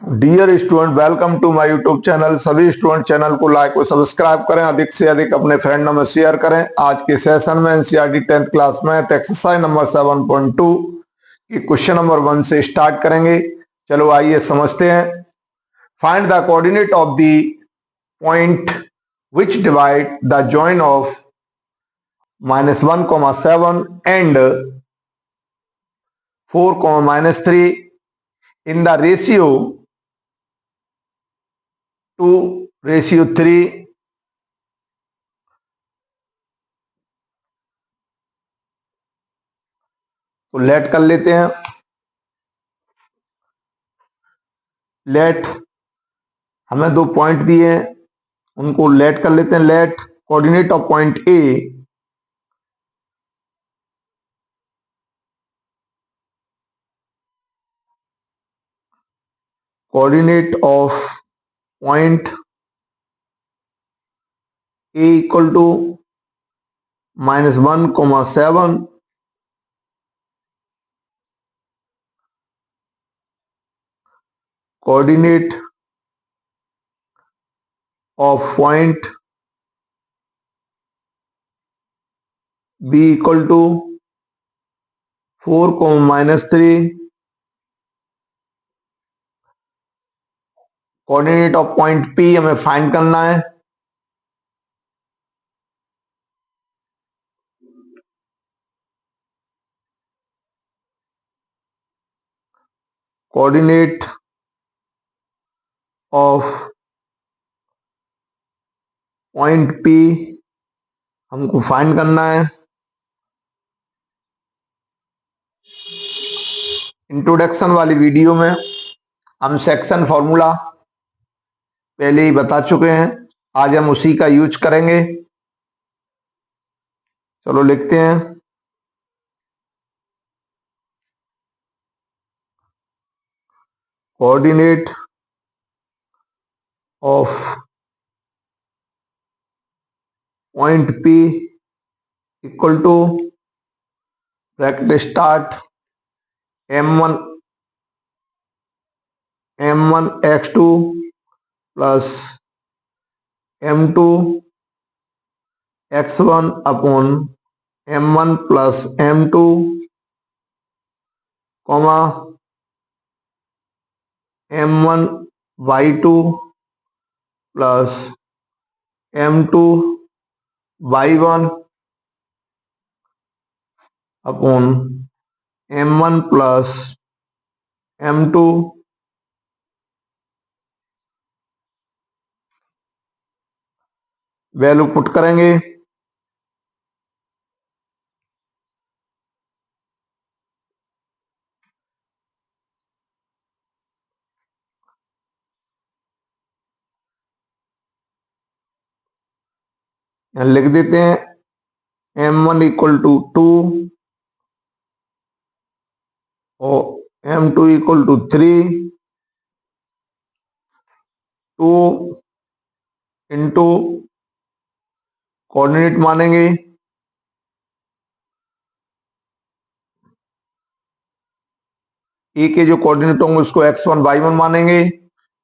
Dear student, welcome to my YouTube channel. सभी student channel को like और subscribe करें, अधिक से अधिक अपने फ्रेंड में शेयर करें। आज के सेशन में NCERT 10th class math exercise number 7.2 की क्वेश्चन नंबर 1 से स्टार्ट करेंगे। चलो आइए समझते हैं। Find the coordinate of the point which divide the join of -1, 7 and 4, -3 in the ratio 2:3। तो लेट कर लेते हैं। लेट हमें दो पॉइंट दिए हैं, उनको लेट कर लेते हैं। Let coordinate of point A coordinate of point A equal to -1, 7 coordinate of point B equal to 4, -3। Coordinate of point P हमें फाइंड करना है। कोऑर्डिनेट ऑफ पॉइंट पी हमको फाइंड करना है। इंट्रोडक्शन वाली वीडियो में हम सेक्शन फॉर्मूला पहले ही बता चुके हैं, आज हम उसी का यूज करेंगे। चलो लिखते हैं। Coordinate of point P equal to bracket start m1 x2 plus m2 x1 upon m1 plus m2 comma m1 y2 plus m2 y1 upon m1 plus m2। Value put करेंगे। यहाँ लिख देते हैं m1 इक्वल टू 2 और m2 equal to 3। 2 into coordinate मानेंगे ए के जो coordinate होंगे उसको x1 y1 मानेंगे,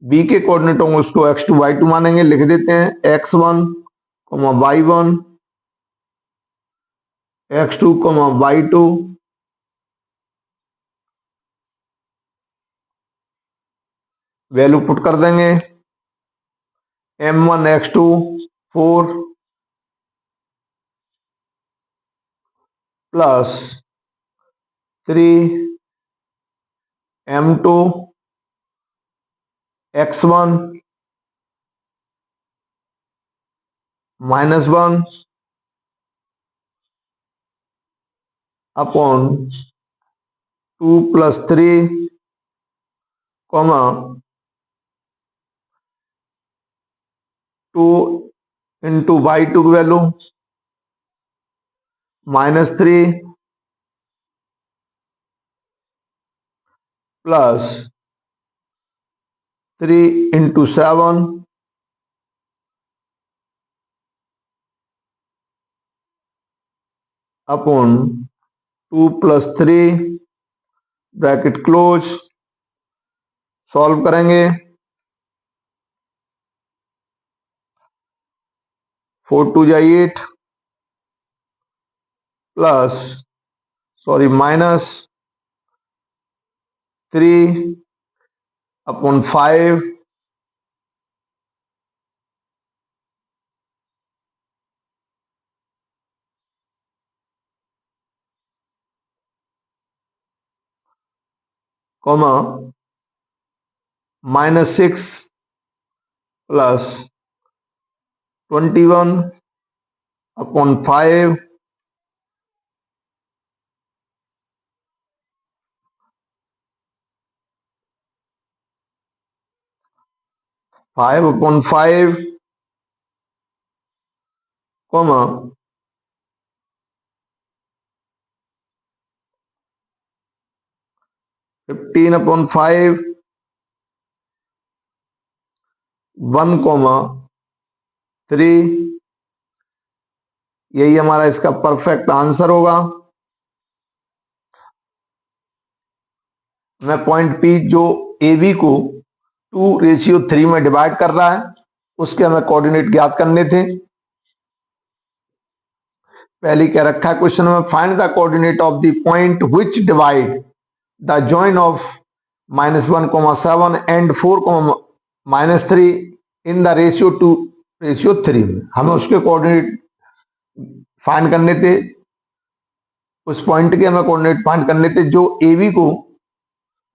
बी के कोऑर्डिनेट होंगे उसको x2 y2 मानेंगे। लिख देते हैं x1 y1 x2 y2। Value put कर देंगे। m1 x2 4 plus 3 m2 x1 -1 upon 2 plus 3 comma 2 into y2 की value -3 plus 3 into 7 upon 2 plus 3 bracket close. Solve करेंगे। 4 2 जा 8 plus minus 3/5 comma -6 plus 21/5 5/5 comma 15/5 1/3। यही हमारा इसका परफेक्ट आंसर होगा। मैं पॉइंट पी जो ए बी को 2:3 में डिवाइड कर रहा है, उसके हमें कोऑर्डिनेट ज्ञात करने थे। पहले क्या रखा है क्वेश्चन में, find the coordinate of the point which divide the join of -1,7 and 4,-3 in the ratio 2:3 में। हमें उसके कोऑर्डिनेट फाइंड करने थे, उस पॉइंट के हमें कोऑर्डिनेट फाइंड करने थे जो ए बी को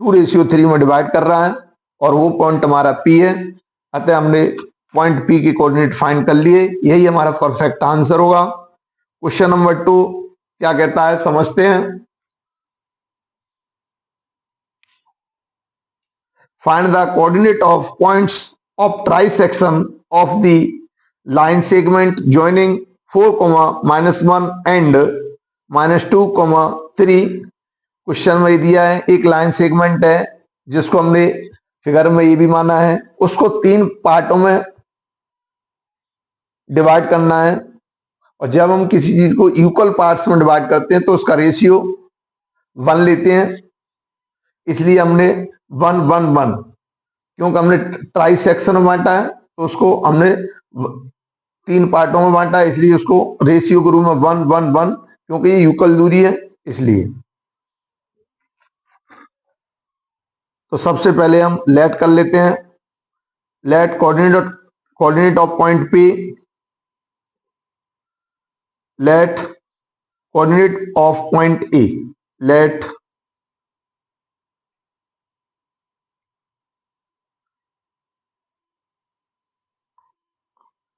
2:3 में डिवाइड कर रहा है, और वो पॉइंट हमारा पी है। अतः हमने पॉइंट पी की कोऑर्डिनेट फाइंड कर लिए, यही हमारा परफेक्ट आंसर होगा। क्वेश्चन नंबर 2 क्या कहता है, समझते हैं। Find the coordinate of points of trisection of the line segment joining 4, -1 and -2, 3। Question में दिया है एक लाइन सेगमेंट है जिसको हमने फिगर में ये भी माना है, उसको 3 पार्टों में डिवाइड करना है, और जब हम किसी चीज को इक्वल पार्ट्स में डिवाइड करते हैं तो उसका रेशियो 1 लेते हैं। इसलिए हमने 1 1 1, क्योंकि हमने ट्राई सेक्शन में बांटा है तो उसको हमने 3 पार्टों में बांटा है, इसलिए उसको रेशियो के रूप में 1 1 1, क्योंकि ये इक्वल दूरी है इसलिए। तो सबसे पहले हम लेट कर लेते हैं। Let coordinate of point P, let coordinate of point A, let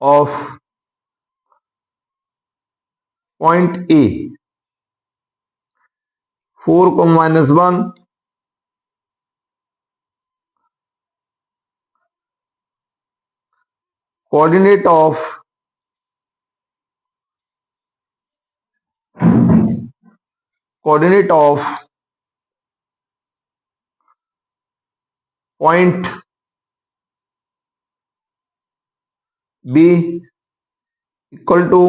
of point A 4, -1, coordinate of point B equal to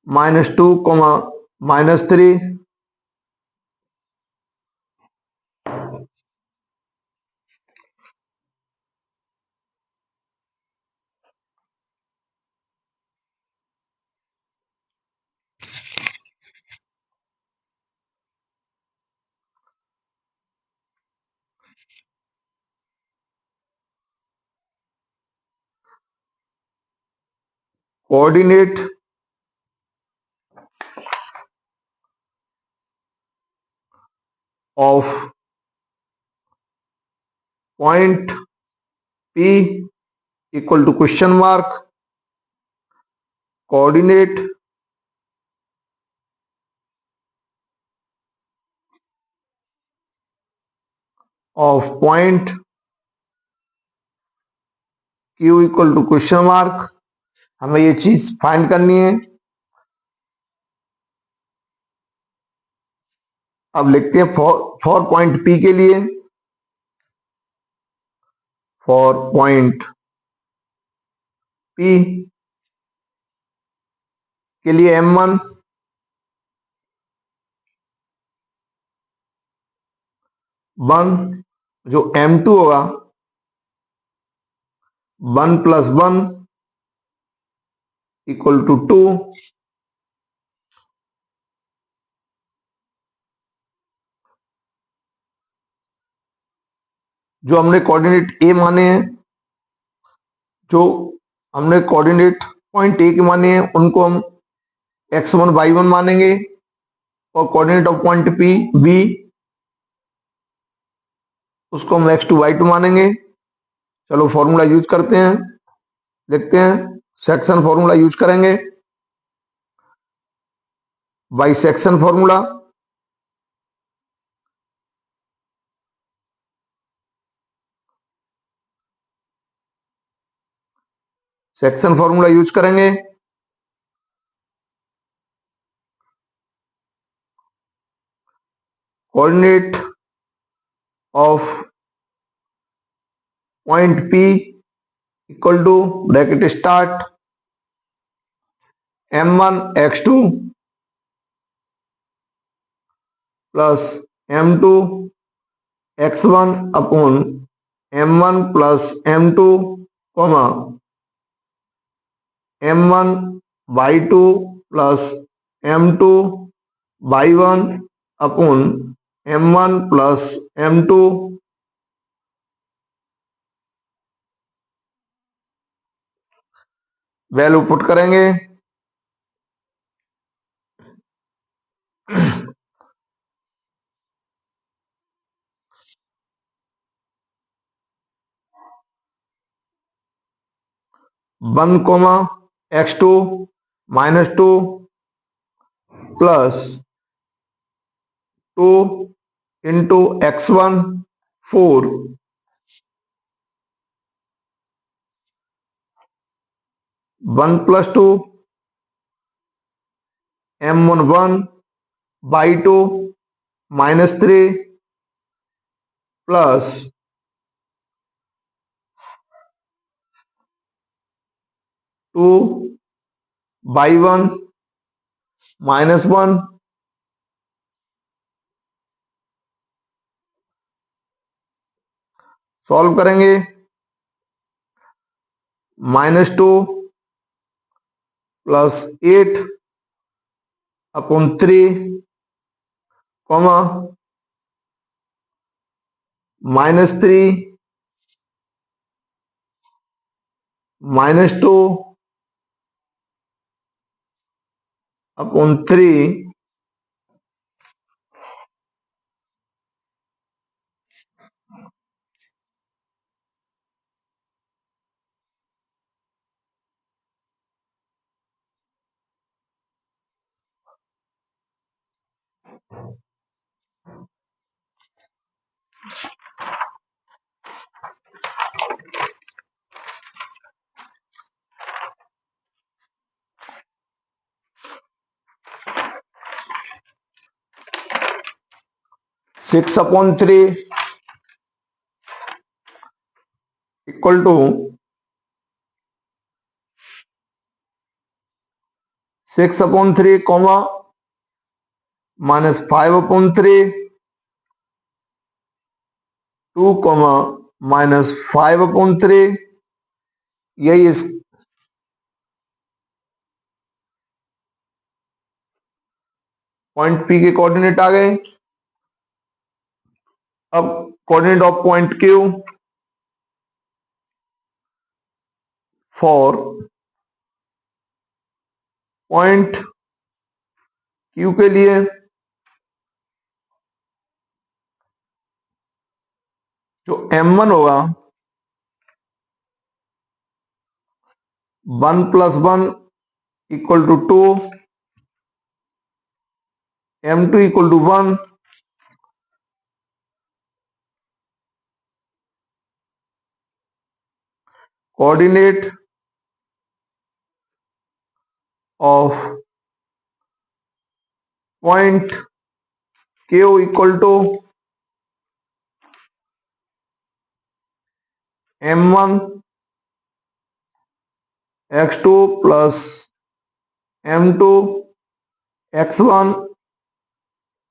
-2, -3। Coordinate of point P equal to question mark, coordinate of point Q equal to question mark. हमें ये चीज find करनी है। अब लिखते हैं for point P के लिए, फॉर पॉइंट पी के लिए M1 1 जो m2 होगा 1+1 = 2। जो हमने कोऑर्डिनेट ए माने हैं, जो हमने कोऑर्डिनेट पॉइंट ए के माने हैं, उनको हम x1 y1 मानेंगे, और coordinate of point P B उसको हम x2 y2 मानेंगे। चलो फॉर्मूला यूज करते हैं, देखते हैं। सेक्शन फॉर्मूला यूज करेंगे, by section formula. Section formula use करेंगे, coordinate of point P equal to bracket start m1 x2 plus m2 x1 upon m1 plus m2 comma m1 y2 plus m2 y1 upon m1 plus m2। Value put करेंगे, 1, x2 -2 plus 2 into x1 4 1 + 2 m1 1 y2 -3 plus 2 y1 -1। Solve करेंगे, -2 plus 8 upon 3 comma -3 -2 upon 3 6/3 equal to 6/3 comma -5/3 2 comma -5/3। यही इस point P के coordinate आ गए। अब coordinate of point Q for point Q के लिए जो m1 होगा 1 + 1 = 2 m2 = 1 coordinate of point Q equal to m1 x2 plus m2 x1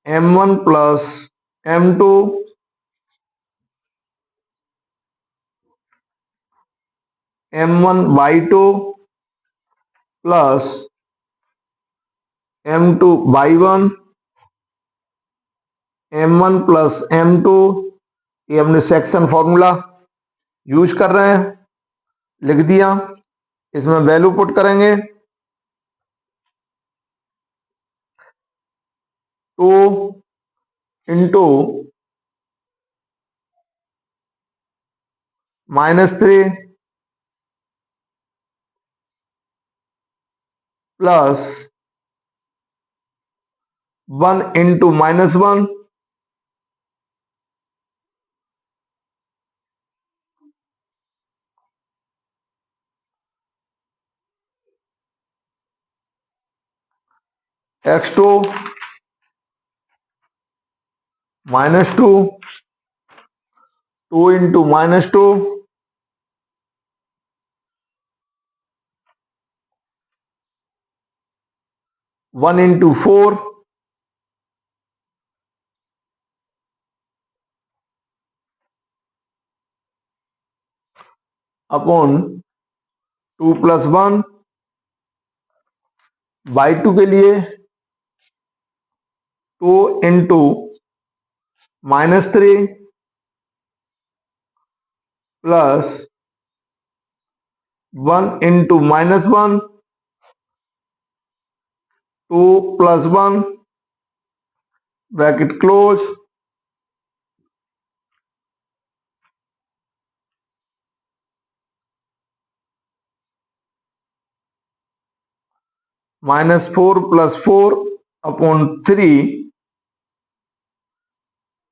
m1 plus m2 m1/2 plus m2/1, m1 plus m2, ये हमने सेक्शन फॉर्मूला यूज कर रहे हैं, लिख दिया। इसमें वैल्यू पुट करेंगे, 2 into -3 plus 1 into -1, x2 -2, 2 into -2, 1 into 4 upon 2 plus 1, by 2 के लिए 2 into -3 plus 1 into -1, 2 plus 1 bracket close, -4 plus 4 upon 3,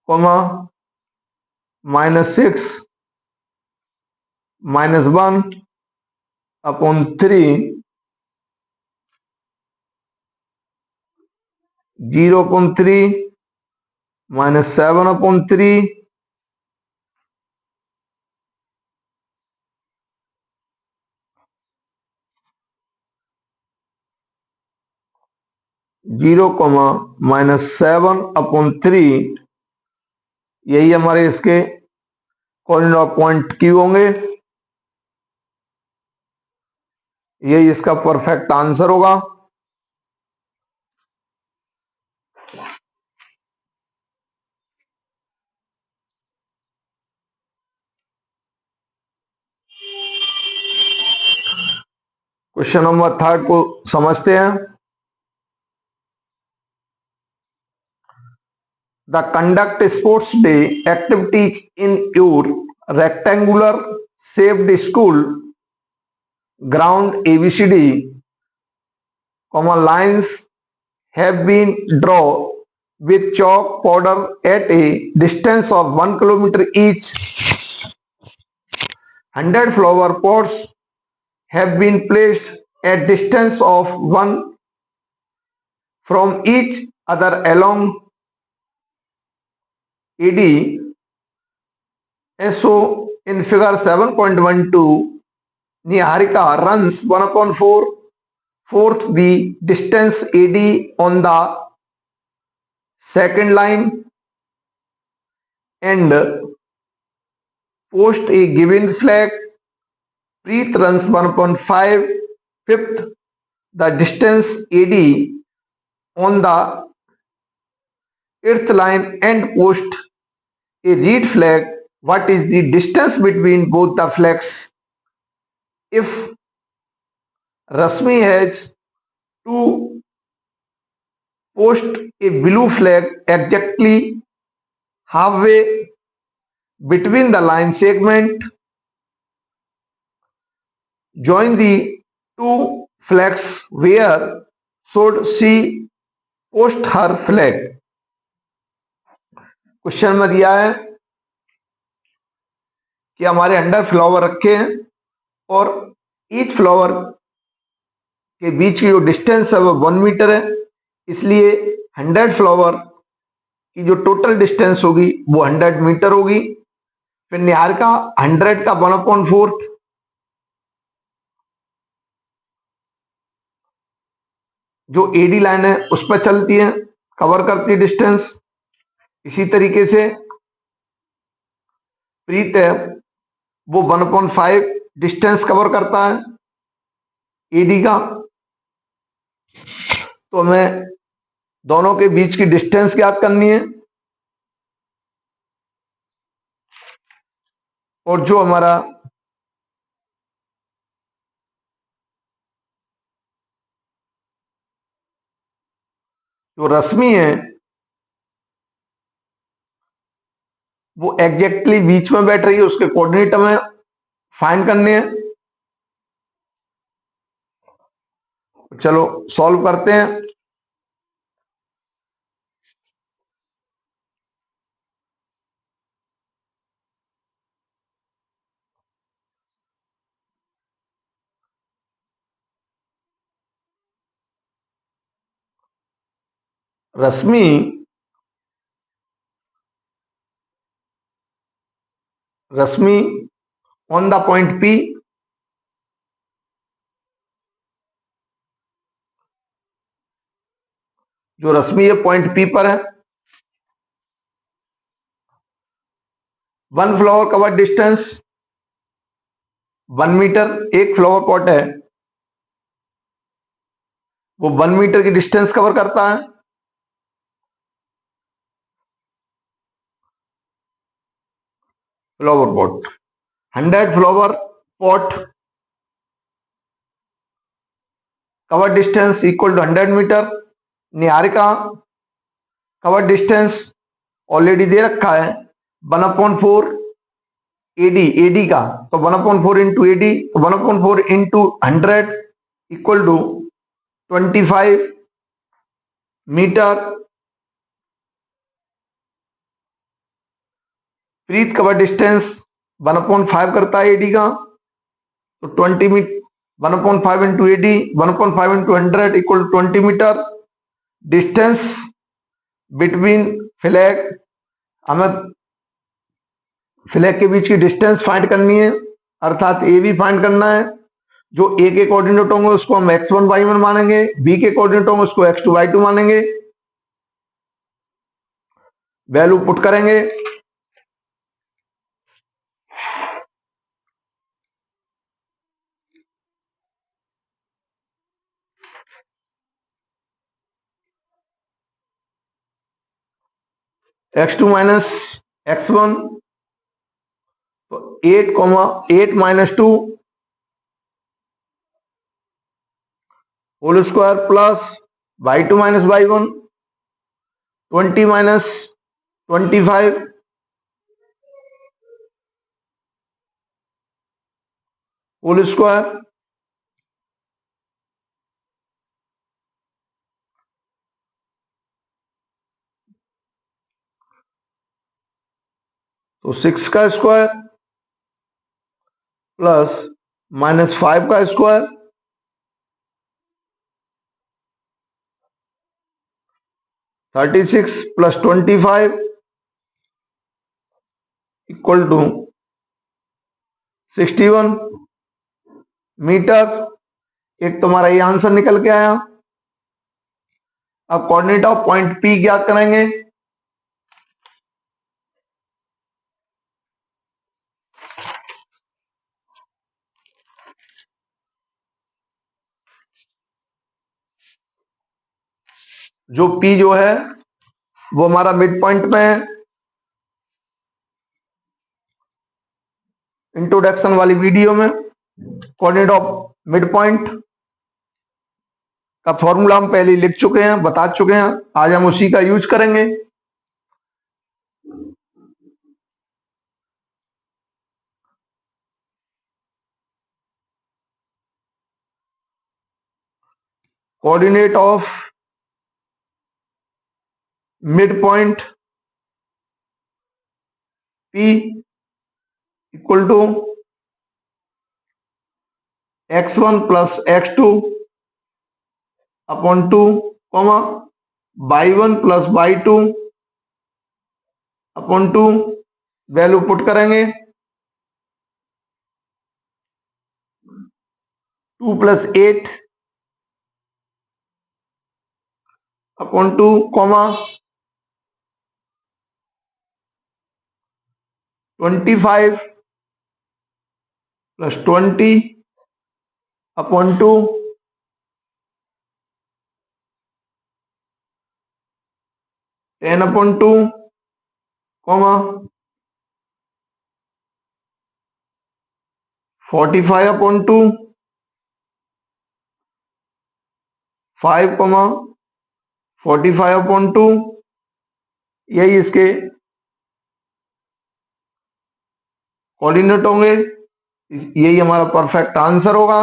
comma -6 -1 upon 3, 0 upon 3 -7 upon 3, 0 -7 upon 3, यही हमारे इसके कोऑर्डिनेट ऑफ पॉइंट क्यू होंगे। यही इसका परफेक्ट आंसर होगा। क्वेश्चन नंबर 3 को समझते हैं। The conduct sports day activities in your rectangular shaped school ground ABCD, lines have been drawn with chalk powder at a distance of 1 kilometer each. 100 flower pots have been placed at distance of 1 from each other along AD SO in figure 7.12. Niharika runs 1/4 fourth the distance AD on the second line and post a given flag. Preet runs 1/5 fifth the distance AD on the 8th line and post a red flag. What is the distance between both the flags? If Rasmi has to post a blue flag exactly halfway between the line segment, join the two flags, where should she post her flag? Question में दिया है कि हमारे 100 flower रखे हैं और each flower के बीच की जो डिस्टेंस है वो 1 मीटर है, इसलिए 100 फ्लावर की जो टोटल डिस्टेंस होगी वो 100 मीटर होगी। फिर निहारिका 100 का 1/4 जो AD लाइन है उस पर चलती है, कवर करती है डिस्टेंस। इसी तरीके से प्रीत है वो 1/5 डिस्टेंस कवर करता है एडी का। तो हमें दोनों के बीच की डिस्टेंस ज्ञात करनी है, और जो हमारा जो रश्मि है वो एग्जैक्टली बीच में बैठ रही है, उसके कोऑर्डिनेट हमें फाइंड करने हैं। चलो सॉल्व करते हैं। Rashmi Rashmi on the point P, जो रश्मि है पॉइंट पी पर है। 1 फ्लावर कवर डिस्टेंस 1 मीटर, एक फ्लावर पॉट है वो 1 मीटर की डिस्टेंस कवर करता है। Flower pot 100 flower pot cover distance equal to 100 metre. Niharika cover distance already दे रखा है 1/4 एडी, एडी का तो 1/4 इंटू एडी, तो 1/4 into 100 equal to 25 meter. Preet cover distance 1/5 करता है एडी का, तो 20 meter. 1/5 into AD, 1/5 into 100 equal to 20 meter. Distance between flag, हमें फ्लैग के बीच की डिस्टेंस फाइंड करनी है, अर्थात ए भी फाइंड करना है। जो ए के कोऑर्डिनेट होंगे उसको हम x1 y1 मानेंगे, बी के कोऑर्डिनेट होंगे उसको x2 y2 मानेंगे। वैल्यू पुट करेंगे। x2 माइनस x1, तो 8 - 8 - 2 whole square plus y2 minus y1 20 minus 25 whole square. तो 6 का स्क्वायर प्लस -5 का square, 36 plus 25 equal to 61 meter. एक तुम्हारा ये आंसर निकल के आया। अब कोऑर्डिनेट ऑफ पॉइंट पी ज्ञात करेंगे। जो पी जो है वो हमारा मिड पॉइंट में है। इंट्रोडक्शन वाली वीडियो में कोऑर्डिनेट ऑफ मिड पॉइंट का फॉर्मूला हम पहले लिख चुके हैं, बता चुके हैं। आज हम उसी का यूज करेंगे। Coordinate of mid point P equal to x1 plus x2 upon 2 comma y1 plus y2 upon 2। Value put करेंगे। 2 plus 8 upon 2 comma 25 plus 20/2 10/2 comma 45/2 5,45/2 यही इसके कोऑर्डिनेट होंगे। यही हमारा परफेक्ट आंसर होगा।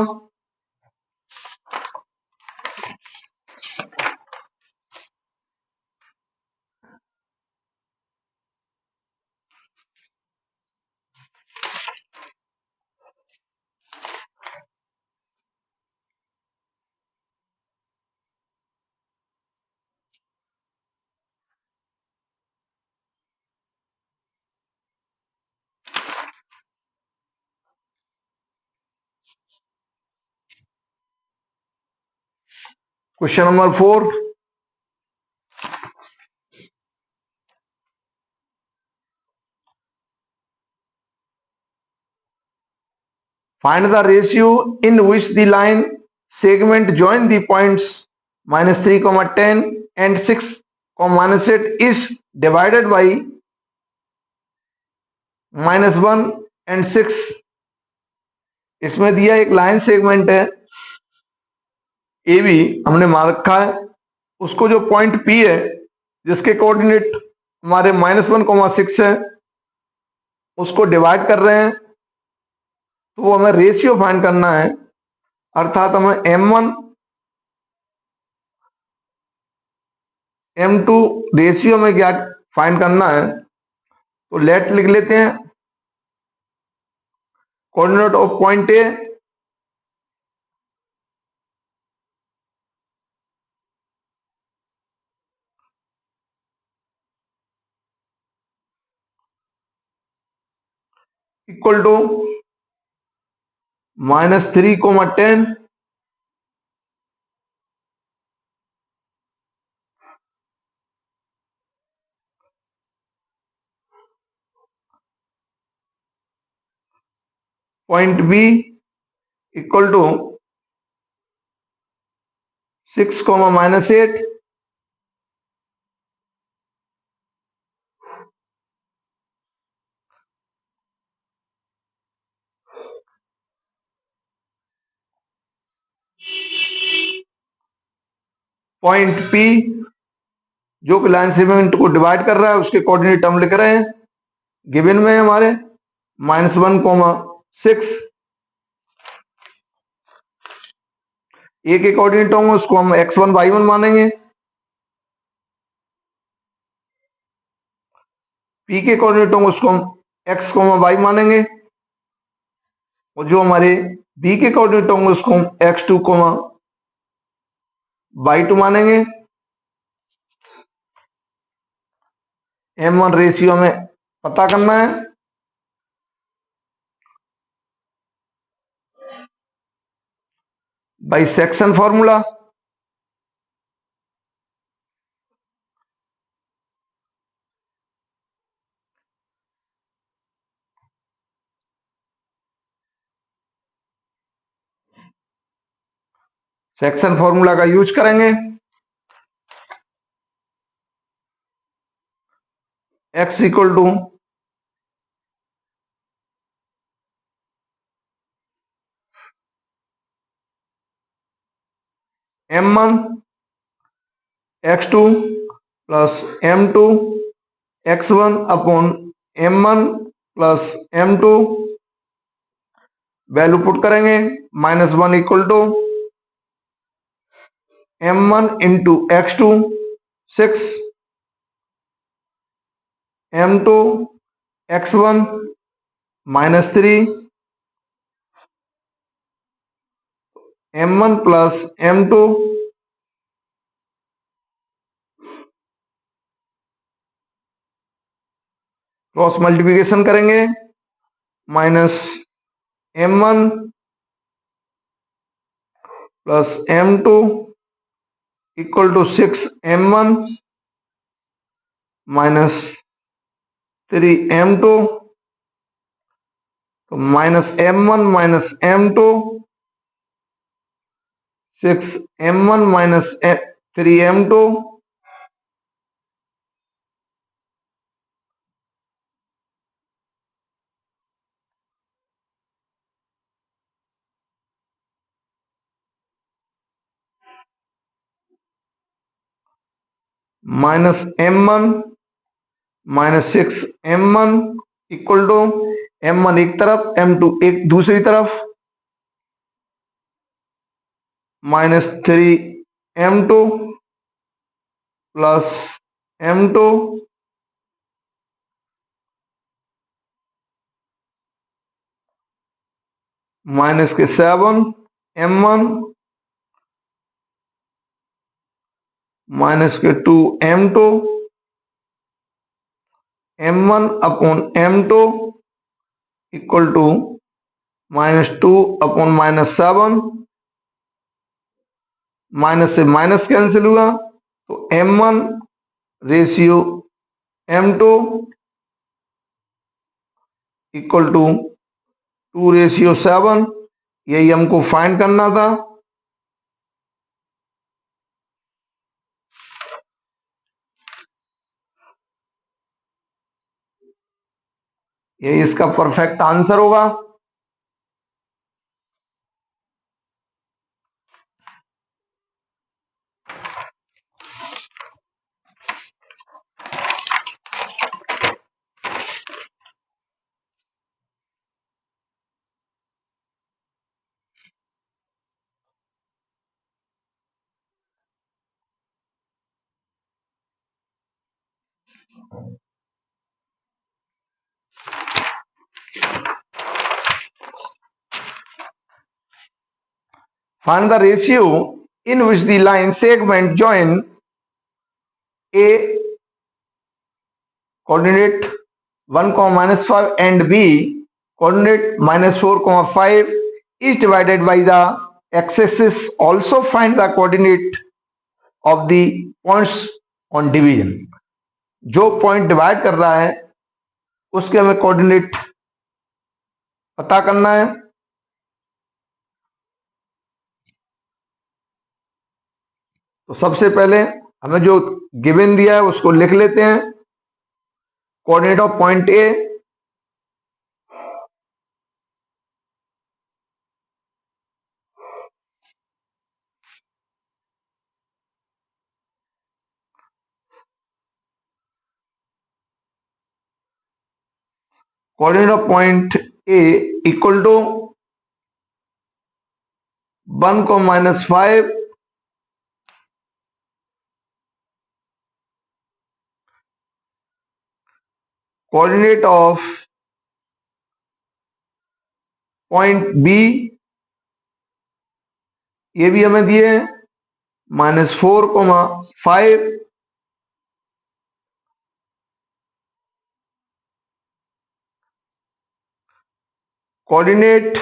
Question number 4, find the ratio in which the line segment join the points -3, 10 and 6, -8 is divided by -1 and 6। इसमें दिया एक लाइन सेगमेंट है ए बी, हमने मान रखा है उसको जो पॉइंट पी है जिसके कोऑर्डिनेट हमारे -1, 6 है उसको डिवाइड कर रहे हैं, तो वो हमें रेशियो फाइंड करना है। अर्थात हमें M1 M2 रेशियो में क्या फाइंड करना है, तो लेट लिख लेते हैं। Coordinate of point A equal to -3, 10 point B equal to 6, -8 point P जो कि लाइन सेगमेंट को डिवाइड कर रहा है उसके कोऑर्डिनेट हम लिख रहे हैं। गिवन में हमारे -1, 6 ए के कोऑर्डिनेट होंगे उसको हम x1, y1 मानेंगे। पी के कोऑर्डिनेट होंगे उसको हम x, y मानेंगे। और जो हमारे बी के कोऑर्डिनेट होंगे उसको हम x2, y2 मानेंगे। M1 रेशियो में पता करना है। By section formula, section formula का यूज करेंगे। x equal to M1 x2 plus M2 x1 upon M1 plus M2। Value put करेंगे। -1 equal to M1 into x2 6, M2 x1 -3, M1 plus M2 cross multiplication करेंगे। -M1 plus M2 equal to 6M1 -3M2 तो -m1 minus m2, 6m1 minus 3m2, -m1 minus 6m1 equal to m1 एक तरफ, m2 एक दूसरी तरफ, -3m2 plus m2 minus के 7m1 minus के 2m2, m1 upon m2 equal to -2 upon -7, minus से minus cancel हुआ तो m1 ratio m2 equal to 2:7। यही हमको फाइंड करना था। यही इसका परफेक्ट आंसर होगा। Find the ratio in which the line segment join A coordinate 1, -5 and B coordinate -4, 5 is divided by the x-axis. Also find the coordinate of the points on division. जो point divide कर रहा है उसके हमें coordinate पता करना है। तो सबसे पहले हमें जो गिवन दिया है उसको लिख लेते हैं। Coordinate of point A coordinate of point A equal to 1 को -5 कोऑर्डिनेट ऑफ पॉइंट बी, ये भी हमें दिए हैं -4, 5 coordinate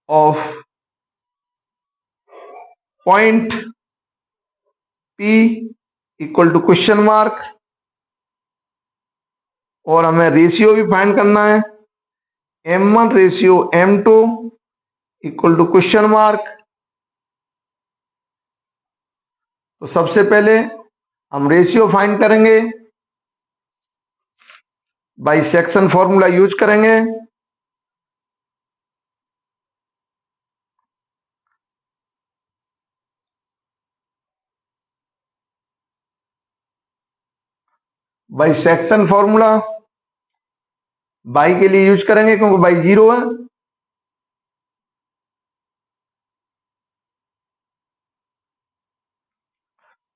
of point P equal to question mark, और हमें रेशियो भी फाइंड करना है। m1 ratio m2 equal to question mark. तो सबसे पहले हम रेशियो फाइंड करेंगे, बाई सेक्शन फॉर्मूला यूज करेंगे। बाई सेक्शन फॉर्मूला बाई के लिए यूज करेंगे क्योंकि बाई 0 है।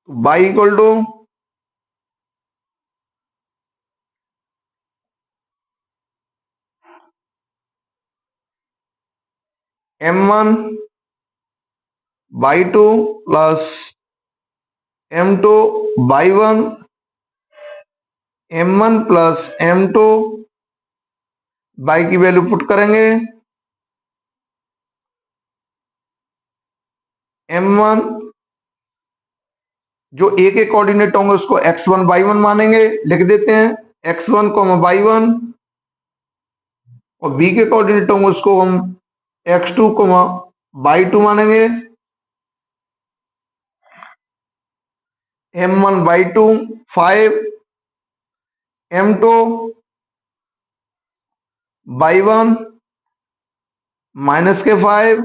Y equal to m1 y 2 plus m2 y 1, m1 plus m2 y की वैल्यू पुट करेंगे m1 जो ए के कोऑर्डिनेट होंगे उसको x1 y1 मानेंगे, लिख देते हैं x1 y1, और बी के कोऑर्डिनेट होंगे उसको हम x2 y2 मानेंगे, m1 y2 5, m2 y1 minus के 5,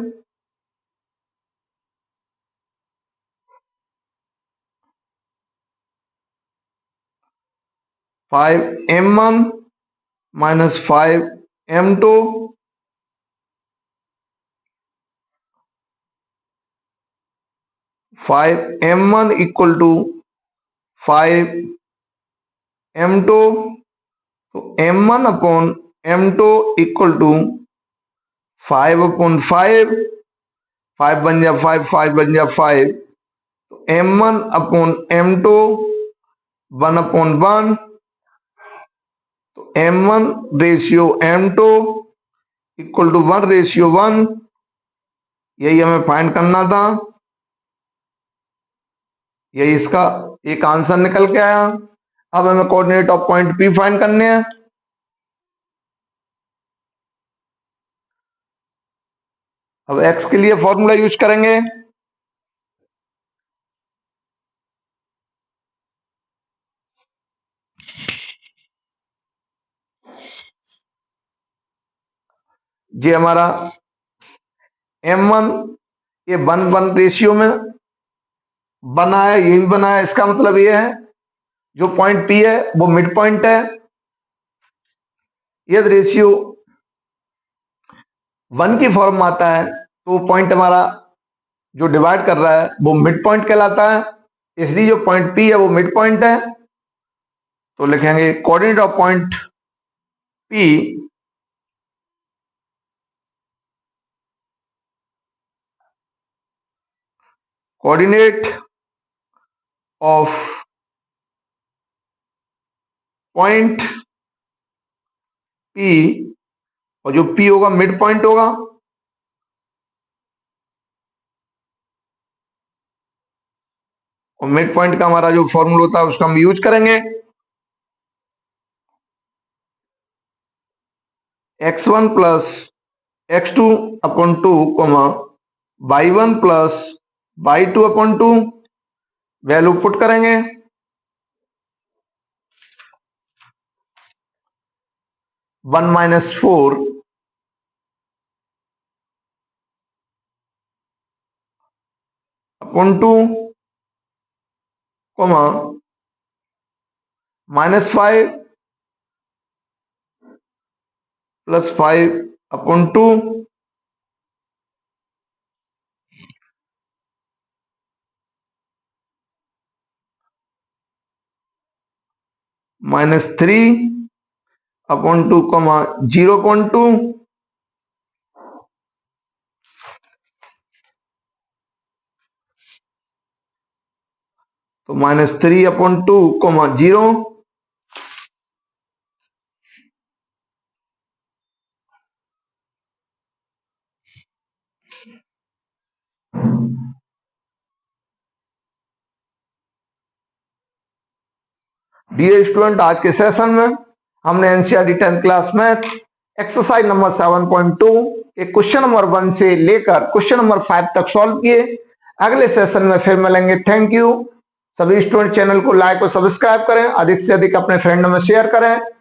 m1 minus 5m2, 5m1 equal to 5m2, तो m1 upon m2 equal to 5 upon 5, 5 बन जा 5, 5 बन जा 5, तो m1 अपॉन m2 1 अपॉन 1, तो m1 ratio m2 equal to 1 ratio 1, यही हमें फाइंड करना था। यही इसका एक आंसर निकल के आया। अब हमें coordinate of point P find करने हैं। अब x के लिए फॉर्मूला यूज करेंगे, ये हमारा m1 ये 1-1 रेशियो में बना है, ये भी बना है। इसका मतलब ये है जो पॉइंट P है वो मिड पॉइंट है। यदि रेशियो 1 की फॉर्म में आता है तो पॉइंट हमारा जो डिवाइड कर रहा है वो मिड पॉइंट कहलाता है, इसलिए जो पॉइंट P है वो मिड पॉइंट है। तो लिखेंगे coordinate of point P coordinate of point P, और जो P होगा मिड पॉइंट होगा, और मिड पॉइंट का हमारा जो फॉर्मूला होता है उसका हम यूज करेंगे। x1 plus x2 upon 2 y1 plus y2 upon 2, value put करेंगे। 1 minus 4 upon 2 minus 5 plus 5 upon 2, minus 3 upon 2 0.2, तो माइनस 3 अपॉन 2 0, डियर स्टूडेंट, आज के सेशन में हमने NCERT 10th class math exercise number 7.2 एक क्वेश्चन नंबर 1 से लेकर क्वेश्चन नंबर 5 तक सॉल्व किए। अगले सेशन में फिर मिलेंगे। Thank you. सभी स्टूडेंट चैनल को लाइक और सब्सक्राइब करें, अधिक से अधिक अपने फ्रेंड में शेयर करें।